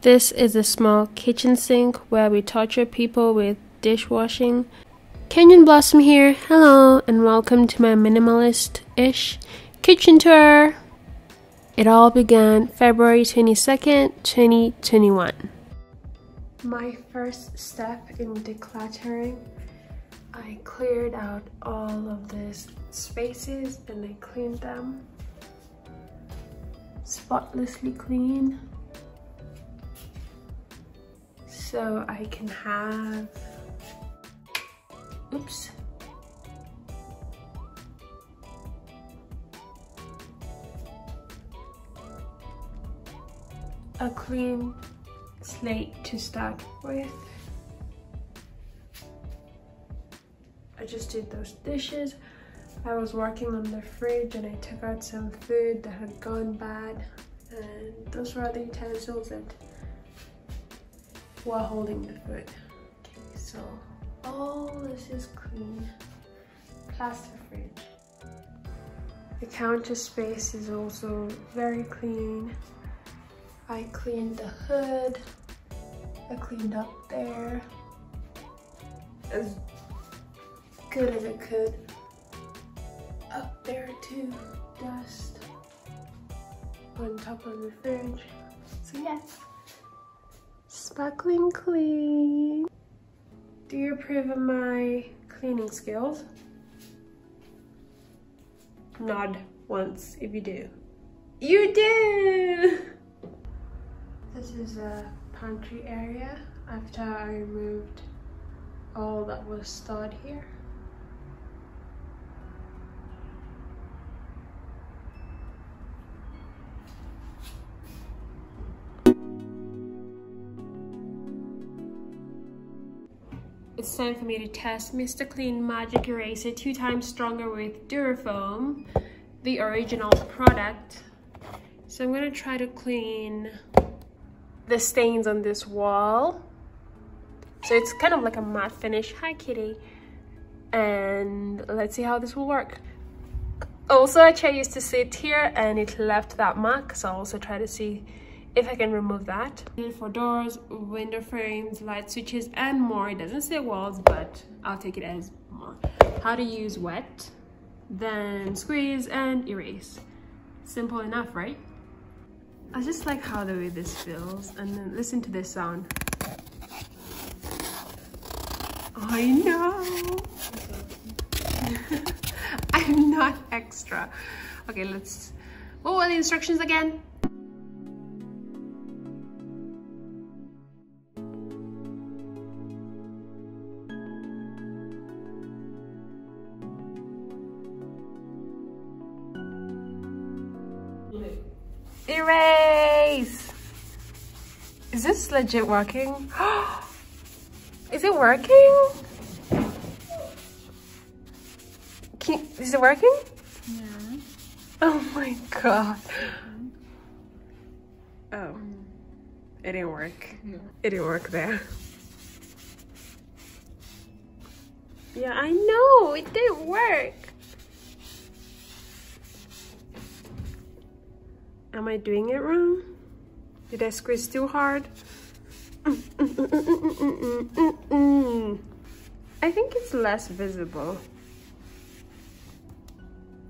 This is a small kitchen sink where we torture people with dishwashing. Canyon Blossom here. Hello and welcome to my minimalist-ish kitchen tour. It all began February 22nd, 2021. My first step in decluttering, I cleared out all of these spaces and I cleaned them. Spotlessly clean. So I can have, oops. A clean slate to start with. I just did those dishes. I was working on the fridge and I took out some food that had gone bad, and those were the utensils that were holding the food. Okay, so all this is clean. Plaster fridge. The counter space is also very clean. I cleaned the hood. I cleaned up there as good as I could. Up there too, dust on top of the fridge. So yes, sparkling clean. Do you approve of my cleaning skills? Nod once if you do. You do! This is a pantry area after I removed all that was stored here. It's time for me to test Mr. Clean Magic Eraser 2 times stronger with Durafoam, the original product. So I'm gonna try to clean the stains on this wall. So it's kind of like a matte finish. Hi kitty. And let's see how this will work. Also, a chair used to sit here and it left that mark, so I'll also try to see if I can remove that. For doors, window frames, light switches, and more. It doesn't say walls, but I'll take it as more. How to use wet, then squeeze and erase. Simple enough, right? I just like how the way this feels, and then listen to this sound. I know. I'm not extra. Okay, let's. What were the instructions again? Erase! Is this legit working? Is it working? Is it working? Yeah. Oh my god. Oh. It didn't work. Yeah. It didn't work there. Yeah, I know. It didn't work. Am I doing it wrong? Did I squeeze too hard? I think it's less visible.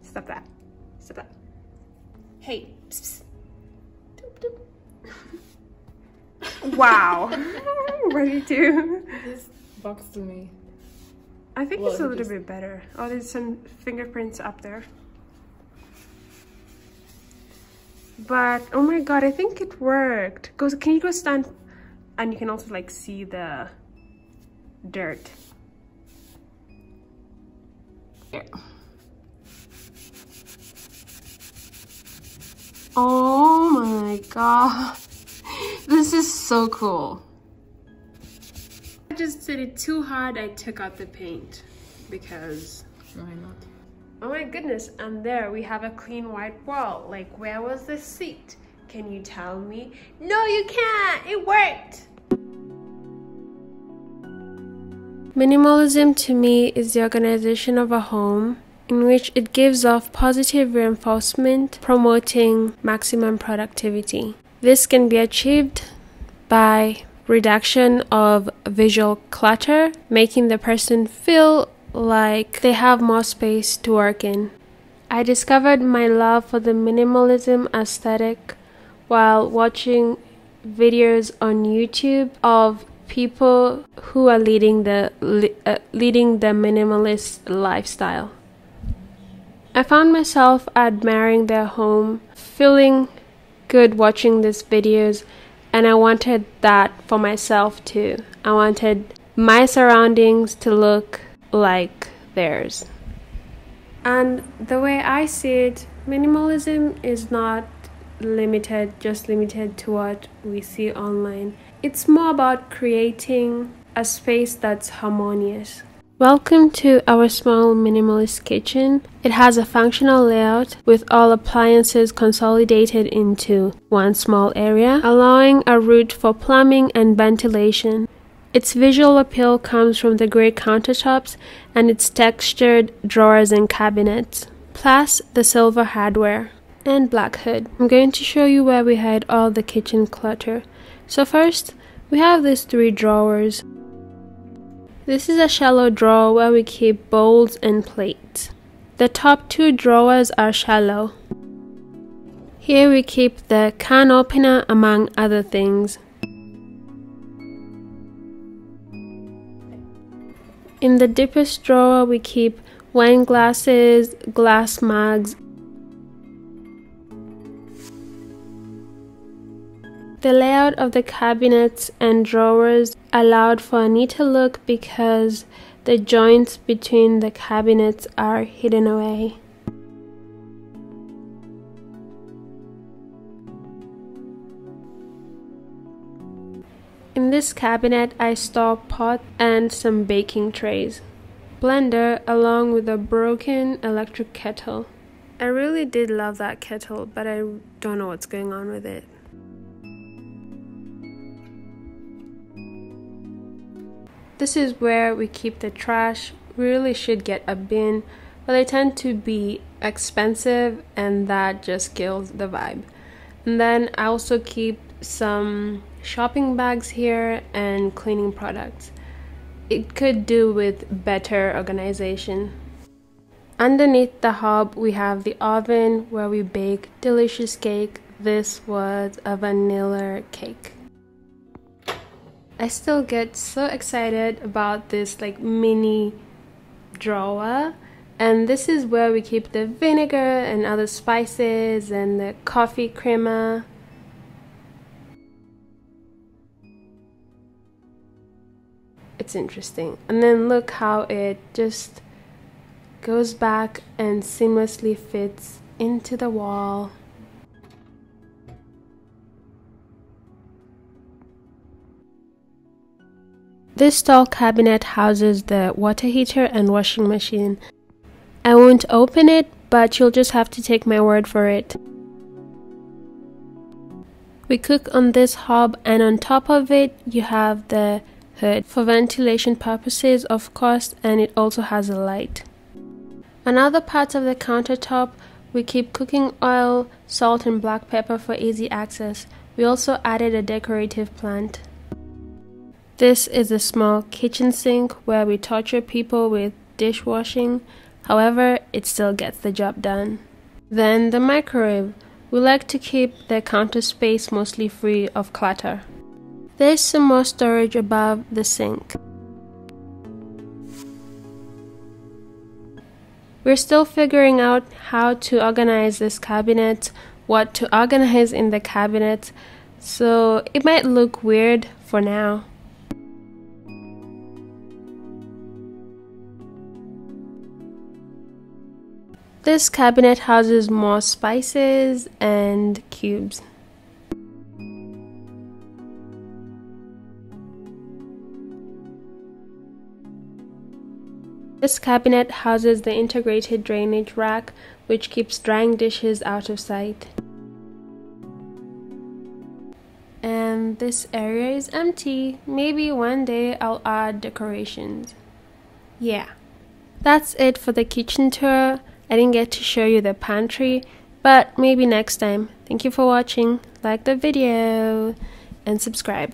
Stop that. Stop that. Hey. Psst, psst. Doop, doop. Wow. What do you do? This box to me. I think it's a little bit better. Oh, there's some fingerprints up there. But oh my god, I think it worked. Can you go stand? And you can also like see the dirt. Here. Oh my god. This is so cool. I just did it too hard. I took out the paint because Why not? oh my goodness, and there we have a clean white wall. Like, where was the seat? Can you tell me? No, you can't! It worked! Minimalism to me is the organization of a home in which it gives off positive reinforcement, promoting maximum productivity. This can be achieved by reduction of visual clutter, making the person feel like they have more space to work in. I discovered my love for the minimalism aesthetic while watching videos on YouTube of people who are leading the minimalist lifestyle. I found myself admiring their home, feeling good watching these videos, and I wanted that for myself too. I wanted my surroundings to look like theirs. And the way I see it, minimalism is not just limited to what we see online. It's more about creating a space that's harmonious. Welcome to our small minimalist kitchen. It has a functional layout with all appliances consolidated into one small area, allowing a route for plumbing and ventilation. Its visual appeal comes from the gray countertops and its textured drawers and cabinets, plus the silver hardware and black hood. I'm going to show you where we hide all the kitchen clutter. So first, we have these 3 drawers. This is a shallow drawer where we keep bowls and plates. The top 2 drawers are shallow. Here we keep the can opener among other things. In the deepest drawer we keep wine glasses, glass mugs. The layout of the cabinets and drawers allowed for a neater look because the joints between the cabinets are hidden away. In this cabinet I store pot and some baking trays, blender along with a broken electric kettle. I really did love that kettle, but I don't know what's going on with it. This is where we keep the trash. We really should get a bin, but they tend to be expensive and that just kills the vibe. And then I also keep some shopping bags here and cleaning products. It could do with better organization. Underneath the hob we have the oven where we bake delicious cake. This was a vanilla cake. I still get so excited about this mini drawer, and this is where we keep the vinegar and other spices and the coffee creamer. It's interesting. And then look how it just goes back and seamlessly fits into the wall. This tall cabinet houses the water heater and washing machine. I won't open it, but you'll just have to take my word for it. We cook on this hob, and on top of it you have the hood for ventilation purposes, of course, and it also has a light. On other parts of the countertop we keep cooking oil, salt and black pepper for easy access. We also added a decorative plant. This is a small kitchen sink where we torture people with dishwashing. However, it still gets the job done. Then the microwave. We like to keep the counter space mostly free of clutter. There's some more storage above the sink. We're still figuring out how to organize this cabinet, what to organize in the cabinet, so it might look weird for now. This cabinet houses more spices and cubes. This cabinet houses the integrated drainage rack, which keeps drying dishes out of sight. And this area is empty. Maybe one day I'll add decorations. Yeah. That's it for the kitchen tour. I didn't get to show you the pantry, but maybe next time. Thank you for watching. Like the video. and subscribe.